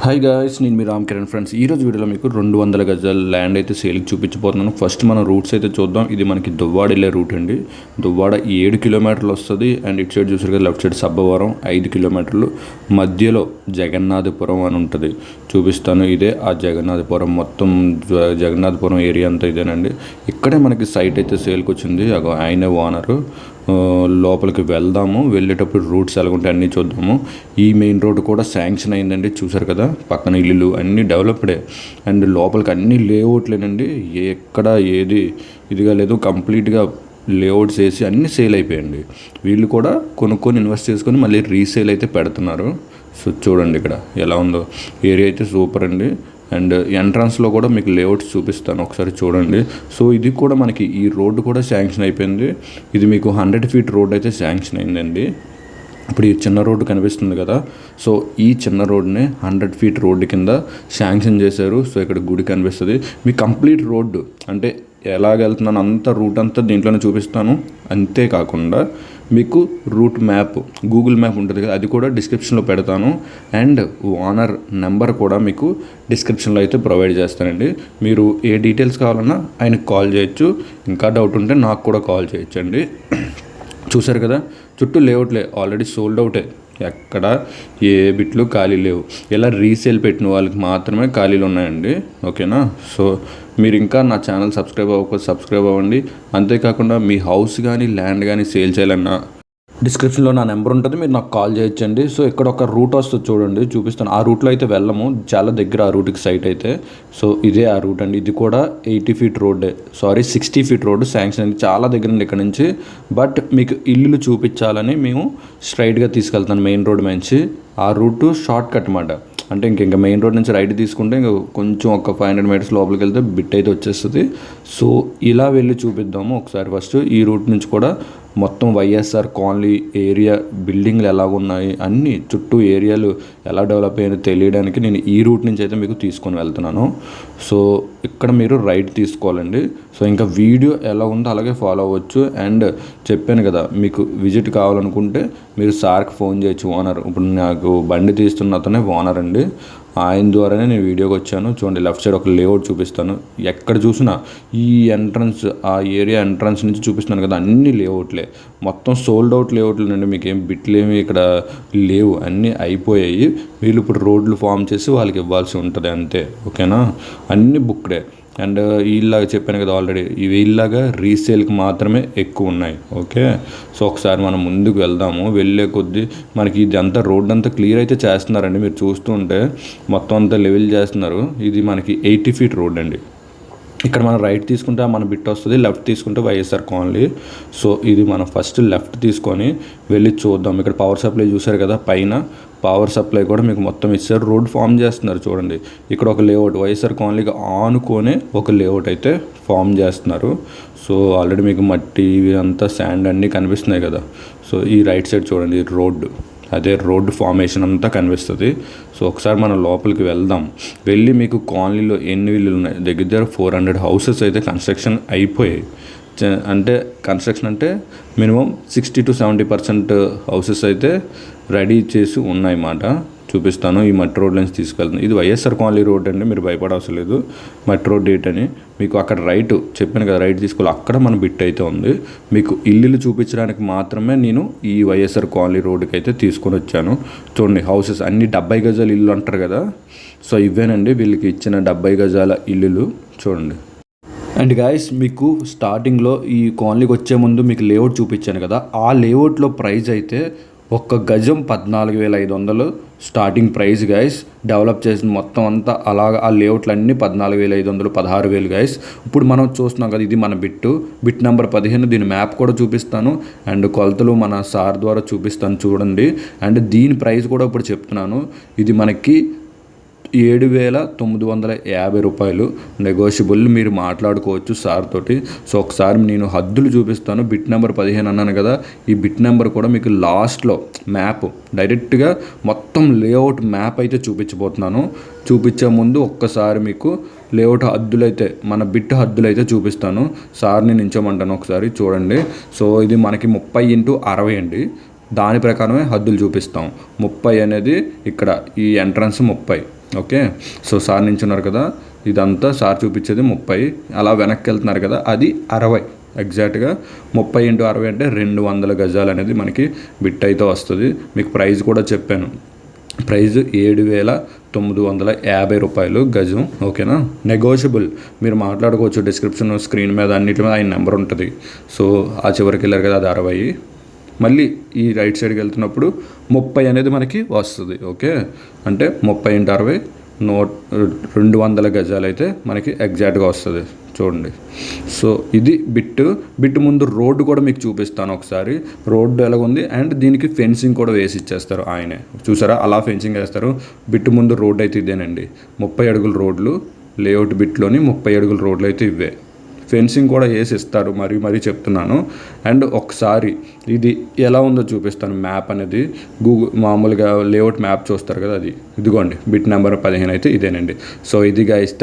Hi guys, నేను మీ Ram Kiran friends. ఈరోజు వీడియోలో మీకు 200 గజాల ల్యాండ్ అయితే సేల్కి చూపించబోతున్నాను. ఫస్ట్ మనం రూట్స్ అయితే చూద్దాం. ఇది మనకి దువ్వాడ వెళ్ళే రూట్ అండి. దువ్వాడ 7 కిలోమీటర్లు వస్తుంది. అండ్ ఇటు సైడ్ చూసారు కదా, లెఫ్ట్ సైడ్ సబ్బవరం 5 కిలోమీటర్లు, మధ్యలో జగన్నాథపురం అని ఉంటుంది, చూపిస్తాను. ఇదే ఆ జగన్నాథపురం, మొత్తం జగన్నాథపురం ఏరియా అంతా ఇదేనండి. ఇక్కడే మనకి సైట్ అయితే సేల్కి వచ్చింది. ఆయన ఓనరు. లోపలికి వెళ్దాము. వెళ్ళేటప్పుడు రూట్స్ ఎలాగుంటే అన్నీ చూద్దాము. ఈ మెయిన్ రోడ్ కూడా శాంక్షన్ అయిందండి, చూసారు కదా, పక్కన ఇల్లు అన్నీ డెవలప్డే. అండ్ లోపలికి అన్నీ లేఅవుట్లేనండి, ఎక్కడ ఏది ఇదిగా లేదు, కంప్లీట్గా లేఅవుట్స్ వేసి అన్నీ సేల్ అయిపోయాయండి. వీళ్ళు కూడా కొనుక్కొని ఇన్వెస్ట్ చేసుకొని మళ్ళీ రీసేల్ అయితే పెడుతున్నారు. సో చూడండి ఇక్కడ ఎలా ఉందో, ఏరియా అయితే సూపర్ అండి. అండ్ ఎంట్రన్స్లో కూడా మీకు లేఅవుట్స్ చూపిస్తాను, ఒకసారి చూడండి. సో ఇది కూడా మనకి ఈ రోడ్డు కూడా శాంక్షన్ అయిపోయింది. ఇది మీకు 100 ఫీట్ రోడ్ అయితే శాంక్షన్ అయిందండి. ఇప్పుడు ఈ చిన్న రోడ్డు కనిపిస్తుంది కదా, సో ఈ చిన్న రోడ్ని 100 ఫీట్ రోడ్డు కింద శాంక్షన్ చేశారు. సో ఇక్కడ గుడి కనిపిస్తుంది. మీ కంప్లీట్ రోడ్డు అంటే ఎలాగెళ్తున్నాను అంత రూట్ అంతా దీంట్లోనే చూపిస్తాను. అంతేకాకుండా మీకు రూట్ మ్యాప్, గూగుల్ మ్యాప్ ఉంటుంది కదా, అది కూడా డిస్క్రిప్షన్లో పెడతాను. అండ్ ఓనర్ నెంబర్ కూడా మీకు డిస్క్రిప్షన్లో అయితే ప్రొవైడ్ చేస్తానండి. మీరు ఏ డీటెయిల్స్ కావాలన్నా ఆయనకు కాల్ చేయొచ్చు. ఇంకా డౌట్ ఉంటే నాకు కూడా కాల్ చేయొచ్చండి. చూసారు కదా, చుట్టూ లేఅవుట్లే, ఆల్రెడీ సోల్డ్ అవుటే, ఎక్కడ ఏ బిట్లు ఖాళీ లేవు. ఇలా రీసేల్ పెట్టిన వాళ్ళకి మాత్రమే ఖాళీలు ఉన్నాయండి. ఓకేనా? సో మీరు ఇంకా నా ఛానల్ సబ్స్క్రైబ్ అవ్వకపోతే సబ్స్క్రైబ్ అవ్వండి. అంతేకాకుండా మీ హౌస్ కానీ ల్యాండ్ కానీ సేల్ చేయాలన్నా డిస్క్రిప్షన్లో నా నెంబర్ ఉంటుంది, మీరు నాకు కాల్ చేయొచ్చండి. సో ఇక్కడ ఒక రూట్ వస్తుంది చూడండి, చూపిస్తాను. ఆ రూట్లో అయితే వెళ్ళము, చాలా దగ్గర ఆ రూట్కి సైట్ అయితే. సో ఇదే ఆ రూట్ అండి. ఇది కూడా 80 ఫీట్ రోడ్డే, 60 ఫీట్ రోడ్డు శాంక్షన్ అయింది, చాలా దగ్గర ఉంది ఇక్కడ నుంచి. బట్ మీకు ఇల్లు చూపించాలని మేము స్ట్రైట్గా తీసుకెళ్తాను మెయిన్ రోడ్ నుంచి. ఆ రూటు షార్ట్ కట్ అన్నమాట. అంటే ఇంకా మెయిన్ రోడ్ నుంచి రైట్ తీసుకుంటే ఇంకా కొంచెం ఒక 500 మీటర్స్ లోపలికి వెళ్తే బిట్ అయితే వచ్చేస్తుంది. సో ఇలా వెళ్ళి చూపిద్దాము ఒకసారి. ఫస్ట్ ఈ రూట్ నుంచి కూడా మొత్తం వైఎస్ఆర్ కాలనీ ఏరియా బిల్డింగ్లు ఎలాగున్నాయి, అన్నీ చుట్టూ ఏరియాలు ఎలా డెవలప్ అయ్యాయో తెలియడానికి నేను ఈ రూట్ నుంచి అయితే మీకు తీసుకొని వెళ్తున్నాను. సో ఇక్కడ మీరు రైట్ తీసుకోవాలండి. సో ఇంకా వీడియో ఎలా ఉందో అలాగే ఫాలో అవ్వచ్చు. అండ్ చెప్పాను కదా, మీకు విజిట్ కావాలనుకుంటే మీరు సార్కి ఫోన్ చేయొచ్చు, ఓనర్. ఇప్పుడు నాకు బండి తీస్తున్న అతనే ఓనర్ అండి. ఆయన ద్వారానే నేను వీడియోకి వచ్చాను. చూడండి, లెఫ్ట్ సైడ్ ఒక లేఅవుట్ చూపిస్తాను. ఎక్కడ చూసినా ఈ ఎంట్రన్స్, ఆ ఏరియా ఎంట్రన్స్ నుంచి చూపిస్తున్నాను కదా, అన్ని లేఅవుట్లే, మొత్తం సోల్డ్ అవుట్ లేఅవుట్లు అండి. మీకు ఏం బిట్లు ఏమి ఇక్కడ లేవు, అన్నీ అయిపోయాయి. వీళ్ళు ఇప్పుడు రోడ్లు ఫామ్ చేసి వాళ్ళకి ఇవ్వాల్సి ఉంటుంది అంతే. ఓకేనా? అన్నీ బుక్డే. అండ్ వీళ్ళలాగా చెప్పాను కదా ఆల్రెడీ, వీళ్ళలాగా రీసేల్కి మాత్రమే ఎక్కువ ఉన్నాయి. ఓకే, సో ఒకసారి మనం ముందుకు వెళ్దాము. వెళ్ళే కొద్దీ మనకి ఇది అంతా రోడ్ అంతా క్లియర్ అయితే చేస్తున్నారండి. మీరు చూస్తూ ఉంటే మొత్తం అంతా లెవెల్ చేస్తున్నారు. ఇది మనకి 80 ఫీట్ రోడ్ అండి. ఇక్కడ మనం రైట్ తీసుకుంటే మన బిట్ వస్తుంది, లెఫ్ట్ తీసుకుంటే వైఎస్ఆర్ కాలనీ. సో ఇది మనం ఫస్ట్ లెఫ్ట్ తీసుకొని వెళ్ళి చూద్దాం. ఇక్కడ పవర్ సప్లై చూసారు కదా, పైన పవర్ సప్లై కూడా మీకు మొత్తం ఇచ్చారు. రోడ్ ఫామ్ చేస్తున్నారు చూడండి. ఇక్కడ ఒక లేఅవుట్ వైఎస్ఆర్ కాలనీకి ఆనుకొని ఒక లేఅవుట్ అయితే ఫామ్ చేస్తున్నారు. సో ఆల్రెడీ మీకు మట్టి అంతా శాండ్ అన్నీ కనిపిస్తున్నాయి కదా. సో ఈ రైట్ సైడ్ చూడండి, రోడ్డు, అదే రోడ్డు ఫార్మేషన్ అంతా కనిపిస్తుంది. సో ఒకసారి మనం లోపలికి వెళ్దాం. వెళ్ళి మీకు కాలనీలో ఎన్ని ఇల్లులు ఉన్నాయి, దగ్గర 400 హౌసెస్ అయితే కన్స్ట్రక్షన్ అయిపోయాయి. అంటే కన్స్ట్రక్షన్ అంటే మినిమం 60 to 70% హౌసెస్ అయితే రెడీ చేసి ఉన్నాయన్నమాట. చూపిస్తాను. ఈ మట్టి రోడ్ నుంచి తీసుకెళ్తాను. ఇది వైఎస్ఆర్ కాలనీ రోడ్ అండి, మీరు భయపడవసరం లేదు. మట్టి రోడ్ డేట్ అని మీకు అక్కడ రైట్ చెప్పాను కదా, రైట్ తీసుకోవాలి. అక్కడ మన బిట్ అయితే ఉంది. మీకు ఇల్లు చూపించడానికి మాత్రమే నేను ఈ వైఎస్ఆర్ కాలనీ రోడ్డుకి అయితే తీసుకొని వచ్చాను. చూడండి, హౌసెస్ అన్ని 70 గజాల ఇల్లు అంటారు కదా, సో ఇవేనండి వీళ్ళకి ఇచ్చిన 70 గజాల ఇల్లులు. చూడండి. అండ్ గాయస్, మీకు స్టార్టింగ్లో ఈ కాలనీకి వచ్చే ముందు మీకు లేఅవుట్ చూపించాను కదా, ఆ లేఅవుట్లో ప్రైస్ అయితే ఒక్క గజం 14,500 స్టార్టింగ్ ప్రైస్ గాయస్. డెవలప్ చేసిన మొత్తం అంతా అలాగా ఆ లేఅవుట్లు అన్నీ 14,500, 16,000 గాయస్. ఇప్పుడు మనం చూస్తున్నాం కదా, ఇది మన బిట్ నెంబర్ 15. దీని మ్యాప్ కూడా చూపిస్తాను అండ్ కొలతలు మన సార్ ద్వారా చూపిస్తాను చూడండి. అండ్ దీని ప్రైస్ కూడా ఇప్పుడు చెప్తున్నాను. ఇది మనకి 7,950 రూపాయలు. నెగోషియబుల్, మీరు మాట్లాడుకోవచ్చు సార్ తోటి. సో ఒకసారి నేను హద్దులు చూపిస్తాను. బిట్ నెంబర్ 15 అన్నాను కదా, ఈ బిట్ నెంబర్ కూడా మీకు లాస్ట్లో మ్యాప్ డైరెక్ట్గా మొత్తం లేఅవుట్ మ్యాప్ అయితే చూపించబోతున్నాను. చూపించే ముందు ఒక్కసారి మీకు లేఅవుట్ హద్దులైతే, మన బిట్ హద్దులైతే చూపిస్తాను. సార్ని నించోమంటాను, ఒకసారి చూడండి. సో ఇది మనకి 30x60 అండి. దాని ప్రకారమే హద్దులు చూపిస్తాం. 30 అనేది ఇక్కడ ఈ ఎంట్రన్స్ 30, ఓకే. సో సార్ నించున్నారు కదా, ఇదంతా సార్ చూపించేది 30, అలా వెనక్కి వెళ్తున్నారు కదా అది 60. ఎగ్జాక్ట్గా 30x60 అంటే 200 గజాలు అనేది మనకి బిట్ అయితే వస్తుంది. మీకు ప్రైస్ కూడా చెప్పాను, ప్రైజ్ 7,950 రూపాయలు గజం. ఓకేనా, నెగోషియబుల్, మీరు మాట్లాడుకోవచ్చు. డిస్క్రిప్షన్ స్క్రీన్ మీద అన్నిటి మీద ఆయన నెంబర్ ఉంటుంది. సో ఆ చివరికి వెళ్ళారు కదా అది 60, మళ్ళీ ఈ రైట్ సైడ్కి వెళ్తున్నప్పుడు 30 అనేది మనకి వస్తుంది. ఓకే, అంటే 30x60 200 గజాలు అయితే మనకి ఎగ్జాక్ట్గా వస్తుంది. చూడండి. సో ఇది బిట్ ముందు రోడ్డు కూడా మీకు చూపిస్తాను ఒకసారి. రోడ్డు ఎలాగుంది అండ్ దీనికి ఫెన్సింగ్ కూడా వేసి ఇచ్చేస్తారు ఆయనే. చూసారా, అలా ఫెన్సింగ్ వేస్తారు. బిట్ ముందు రోడ్డు అయితే ఇదేనండి, 30 అడుగుల రోడ్లు. లేఅవుట్ బిట్లోని 30 అడుగుల రోడ్లు అయితే ఇవే. ఫెన్సింగ్ కూడా వేసి ఇస్తారు, మరీ చెప్తున్నాను. అండ్ ఒకసారి ఇది ఎలా ఉందో చూపిస్తాను. మ్యాప్ అనేది గూగుల్ మామూలుగా లేఅవుట్ మ్యాప్ చూస్తారు కదా, అది ఇదిగోండి. బిట్ నెంబర్ 15 అయితే ఇదేనండి. సో ఇది గైస్.